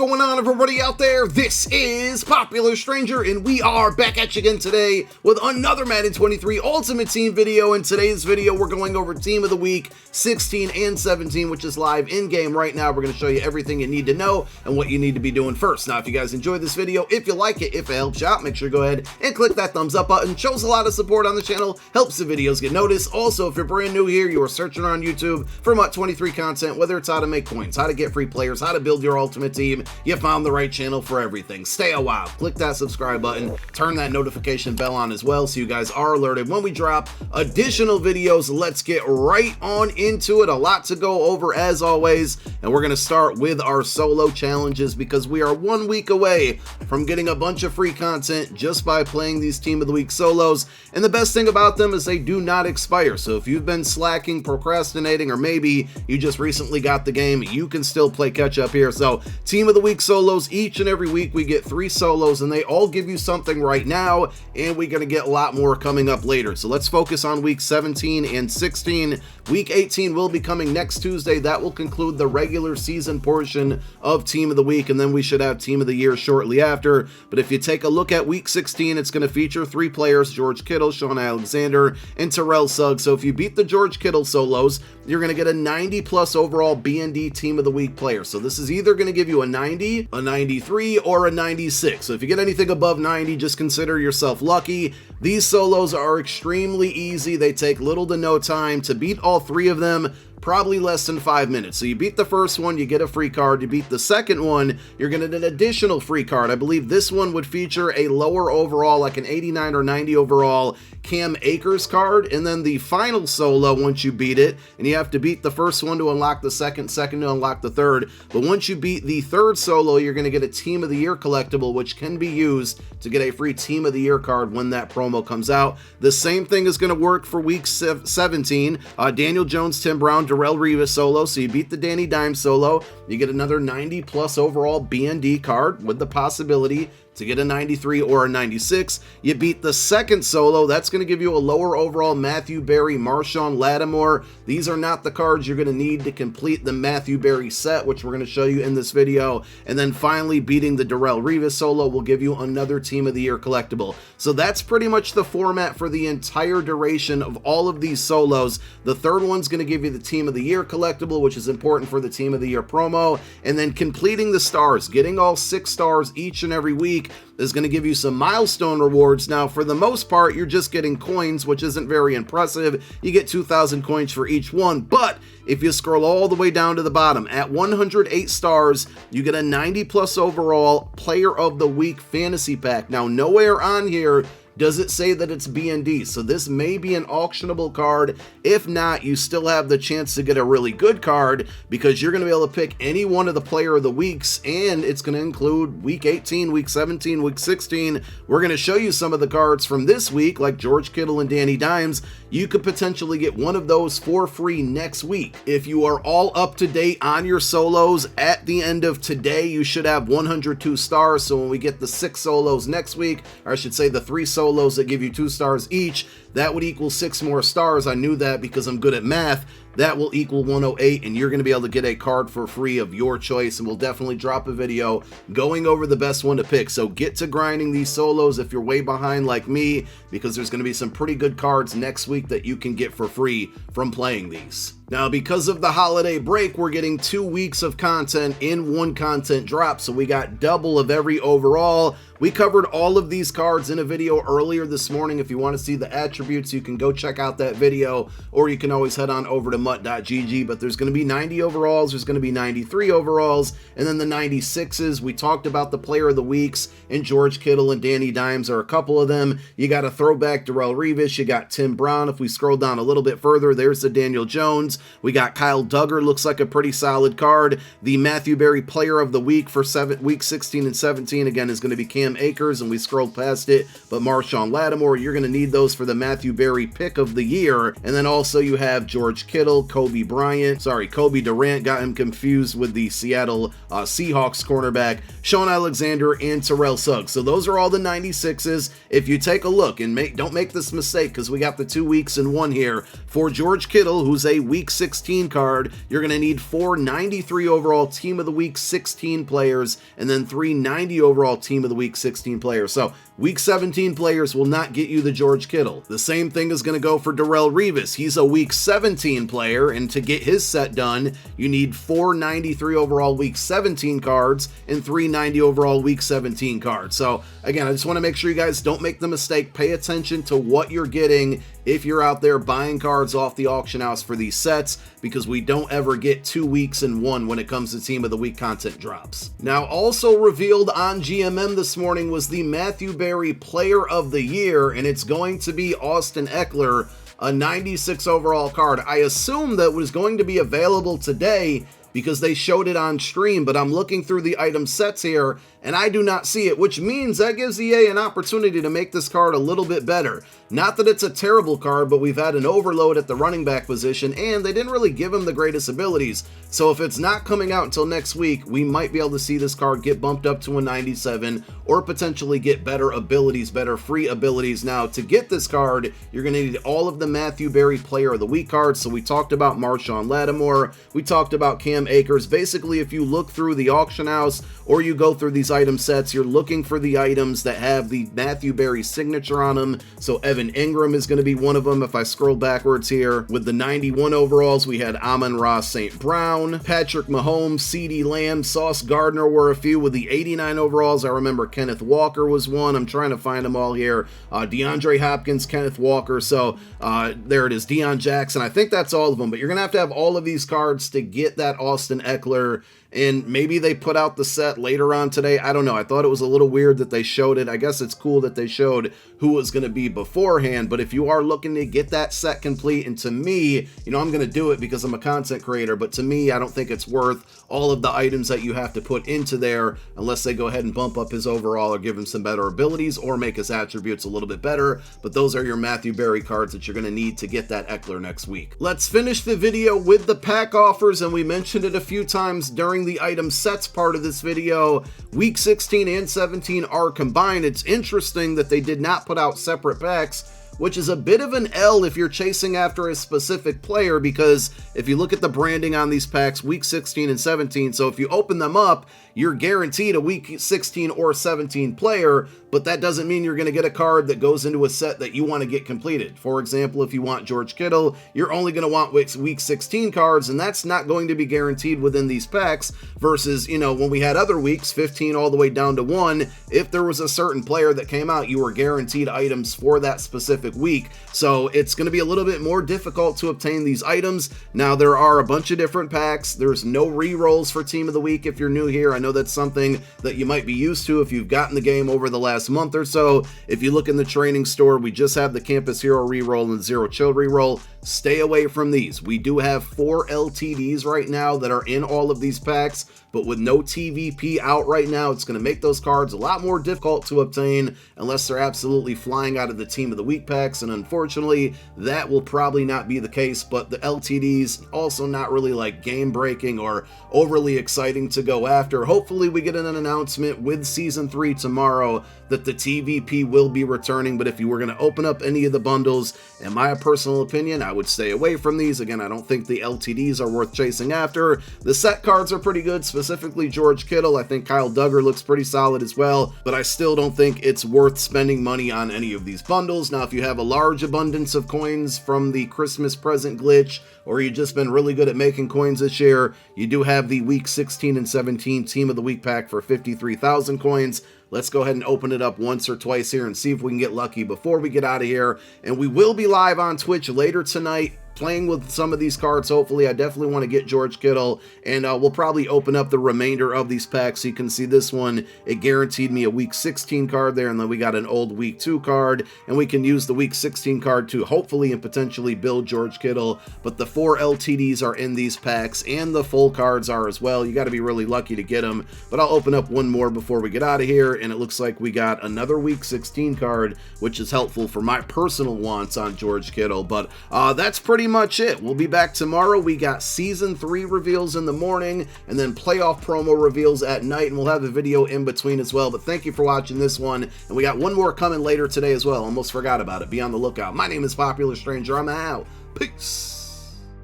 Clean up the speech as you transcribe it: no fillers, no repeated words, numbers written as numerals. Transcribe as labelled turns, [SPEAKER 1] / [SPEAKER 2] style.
[SPEAKER 1] going on, everybody out there? This is Popular Stranger, and we are back at you again today with another Madden 23 Ultimate Team video. In today's video, we're going over Team of the Week 16 and 17, which is live in-game right now. We're going to show you everything you need to know and what you need to be doing first. Now, if you guys enjoyed this video, if you like it, if it helps you out, make sure to go ahead and click that thumbs up button. Shows a lot of support on the channel, helps the videos get noticed. Also, if you're brand new here, you are searching on YouTube for MUT 23 content, whether it's how to make coins, how to get free players, how to build your ultimate team, you found the right channel for everything. Stay a while, click that subscribe button, turn that notification bell on as well so you guys are alerted when we drop additional videos. Let's get right on into it. A lot to go over as always, and we're going to start with our solo challenges because we are 1 week away from getting a bunch of free content just by playing these Team of the Week solos. And the best thing about them is they do not expire. So if you've been slacking, procrastinating, or maybe you just recently got the game, you can still play catch up here. So Team of the Week solos, each and every week we get 3 solos, and they all give you something right now, and we're going to get a lot more coming up later. So let's focus on week 17 and 16. Week 18 will be coming next Tuesday. That will conclude the regular season portion of Team of the Week, and then we should have Team of the Year shortly after. But if you take a look at week 16, it's going to feature 3 players: George Kittle, Shaun Alexander, and Terrell Suggs. So if you beat the George Kittle solos, you're going to get a 90 plus overall B&D Team of the Week player. So this is either going to give you a 90, a 93, or a 96. So if you get anything above 90, just consider yourself lucky. These solos are extremely easy. They take little to no time. To beat all 3 of them, probably less than 5 minutes. So you beat the first one, you get a free card. You beat the second one, you're going to get an additional free card. I believe this one would feature a lower overall, like an 89 or 90 overall Cam Akers card. And then the final solo, once you beat it, and you have to beat the first one to unlock the second to unlock the third. But once you beat the third solo, you're going to get a Team of the Year collectible, which can be used to get a free Team of the Year card when that promo comes out. The same thing is going to work for week 17. Daniel Jones, Tim Brown, Darrelle Revis solo. So you beat the Danny Dimes solo, you get another 90 plus overall B&D card with the possibility to get a 93 or a 96. You beat the second solo, that's going to give you a lower overall Matthew Berry, Marshawn Lattimore. These are not the cards you're going to need to complete the Matthew Berry set, which we're going to show you in this video. And then finally, beating the Darrelle Revis solo will give you another Team of the Year collectible. So that's pretty much the format for the entire duration of all of these solos. The third one's going to give you the Team of the Year collectible, which is important for the Team of the Year promo. And then completing the stars, getting all 6 stars each and every week, is going to give you some milestone rewards. Now, for the most part, you're just getting coins, which isn't very impressive. You get 2,000 coins for each one, but if you scroll all the way down to the bottom, at 108 stars, you get a 90 plus overall Player of the Week fantasy pack. Now, nowhere on here does it say that it's B&D, so this may be an auctionable card. If not, you still have the chance to get a really good card because you're going to be able to pick any one of the Player of the Weeks, and it's going to include week 18, week 17, week 16. We're going to show you some of the cards from this week, like George Kittle and Danny Dimes. You could potentially get one of those for free next week. If you are all up to date on your solos, at the end of today, you should have 102 stars. So when we get the 6 solos next week, or I should say the 3 solos that give you 2 stars each, that would equal 6 more stars. I knew that because I'm good at math. That will equal 108, and you're going to be able to get a card for free of your choice, and we'll definitely drop a video going over the best one to pick. So get to grinding these solos if you're way behind like me, because there's going to be some pretty good cards next week that you can get for free from playing these. Now, because of the holiday break, we're getting 2 weeks of content in one content drop, so we got double of every overall. We covered all of these cards in a video earlier this morning. If you want to see the attributes, you can go check out that video, or you can always head on over to MUT.gg. But there's going to be 90 overalls, there's going to be 93 overalls, and then the 96s. We talked about the Player of the Weeks, and George Kittle and Danny Dimes are a couple of them. You got a throwback Darrelle Revis, you got Tim Brown. If we scroll down a little bit further, there's the Daniel Jones. We got Kyle Duggar, looks like a pretty solid card. The Matthew Berry Player of the Week for week 16 and 17, again, is going to be Cam Akers, and we scrolled past it, but Marshawn Lattimore, you're going to need those for the Matthew Berry Pick of the Year. And then also you have George Kittle, Kobe Durant, got him confused with the Seattle Seahawks cornerback, Shaun Alexander, and Terrell Suggs. So those are all the 96s. If you take a look, and don't make this mistake because we got the 2 weeks in one here, for George Kittle, who's a week Week 16 card, you're going to need 4 93 overall Team of the Week 16 players, and then 3 90 overall Team of the Week 16 players. So Week 17 players will not get you the George Kittle. The same thing is going to go for Darrelle Revis. He's a Week 17 player, and to get his set done, you need 4 93 overall Week 17 cards and 3 90 overall Week 17 cards. So again, I just want to make sure you guys don't make the mistake. Pay attention to what you're getting if you're out there buying cards off the auction house for these sets, because we don't ever get 2 weeks in one when it comes to Team of the Week content drops. Now, also revealed on GMM this morning was the Matthew Berry Player of the Year, and it's going to be Austin Ekeler, a 96 overall card. I assume that was going to be available today because they showed it on stream, but I'm looking through the item sets here and I do not see it, which means that gives EA an opportunity to make this card a little bit better. Not that it's a terrible card, but we've had an overload at the running back position and they didn't really give him the greatest abilities. So if it's not coming out until next week, we might be able to see this card get bumped up to a 97 or potentially get better abilities, better free abilities. Now, to get this card, you're going to need all of the Matthew Berry Player of the Week cards. So we talked about Marshawn Lattimore, we talked about Cam Akers. Basically, if you look through the auction house or you go through these item sets, you're looking for the items that have the Matthew Berry signature on them. So Evan Ingram is going to be one of them. If I scroll backwards here, with the 91 overalls, we had Amon-Ra St. Brown, Patrick Mahomes, CeeDee Lamb, Sauce Gardner were a few. With the 89 overalls, I remember Kenneth Walker was one. I'm trying to find them all here. DeAndre Hopkins, Kenneth Walker. So there it is, Deion Jackson. I think that's all of them, but you're going to have all of these cards to get that Austin Ekeler. And maybe they put out the set later on today. I don't know. I thought it was a little weird that they showed it. I guess it's cool that they showed who was going to be beforehand. But if you are looking to get that set complete, and to me, you know, I'm going to do it because I'm a content creator, but to me, I don't think it's worth all of the items that you have to put into there unless they go ahead and bump up his overall or give him some better abilities or make his attributes a little bit better. But those are your Matthew Berry cards that you're going to need to get that Ekeler next week. Let's finish the video with the pack offers, and we mentioned it a few times during the item sets part of this video. Week 16 and 17 are combined. It's interesting that they did not put out separate packs, which is a bit of an L if you're chasing after a specific player, because if you look at the branding on these packs, week 16 and 17, so if you open them up, you're guaranteed a week 16 or 17 player, but that doesn't mean you're going to get a card that goes into a set that you want to get completed. For example, if you want George Kittle, you're only going to want week 16 cards, and that's not going to be guaranteed within these packs, versus, you know, when we had other weeks, 15 all the way down to 1, if there was a certain player that came out, you were guaranteed items for that specific week. So it's going to be a little bit more difficult to obtain these items. Now, there are a bunch of different packs. There's no re-rolls for Team of the Week if you're new here. I know that's something that you might be used to if you've gotten the game over the last month or so. If you look in the training store, we just have the Campus Hero reroll and Zero Chill reroll. Stay away from these. We do have 4 LTDs right now that are in all of these packs, but with no TVP out right now, it's going to make those cards a lot more difficult to obtain unless they're absolutely flying out of the Team of the Week packs, and unfortunately, that will probably not be the case. But the LTDs also not really like game-breaking or overly exciting to go after. Hopefully, we get an announcement with Season 3 tomorrow that the TVP will be returning, but if you were going to open up any of the bundles, in my personal opinion, I would stay away from these. Again, I don't think the LTDs are worth chasing after. The set cards are pretty good, specifically George Kittle. I think Kyle Duggar looks pretty solid as well, but I still don't think it's worth spending money on any of these bundles. Now, if you have a large abundance of coins from the Christmas present glitch, or you've just been really good at making coins this year, you do have the week 16 and 17 Team of the Week pack for 53,000 coins. Let's go ahead and open it up once or twice here and see if we can get lucky before we get out of here. And we will be live on Twitch later tonight, playing with some of these cards. Hopefully, I definitely want to get George Kittle, and we'll probably open up the remainder of these packs. So you can see this one, it guaranteed me a week 16 card there, and then we got an old week 2 card, and we can use the week 16 card to hopefully and potentially build George Kittle. But the 4 LTDs are in these packs, and the full cards are as well. You got to be really lucky to get them, but I'll open up one more before we get out of here, and it looks like we got another week 16 card, which is helpful for my personal wants on George Kittle. But that's pretty much it. We'll be back tomorrow. We got Season 3 reveals in the morning, and then playoff promo reveals at night, and we'll have a video in between as well. But thank you for watching this one, and we got one more coming later today as well. Almost forgot about it. Be on the lookout. My name is Popular Stranger. I'm out. Peace.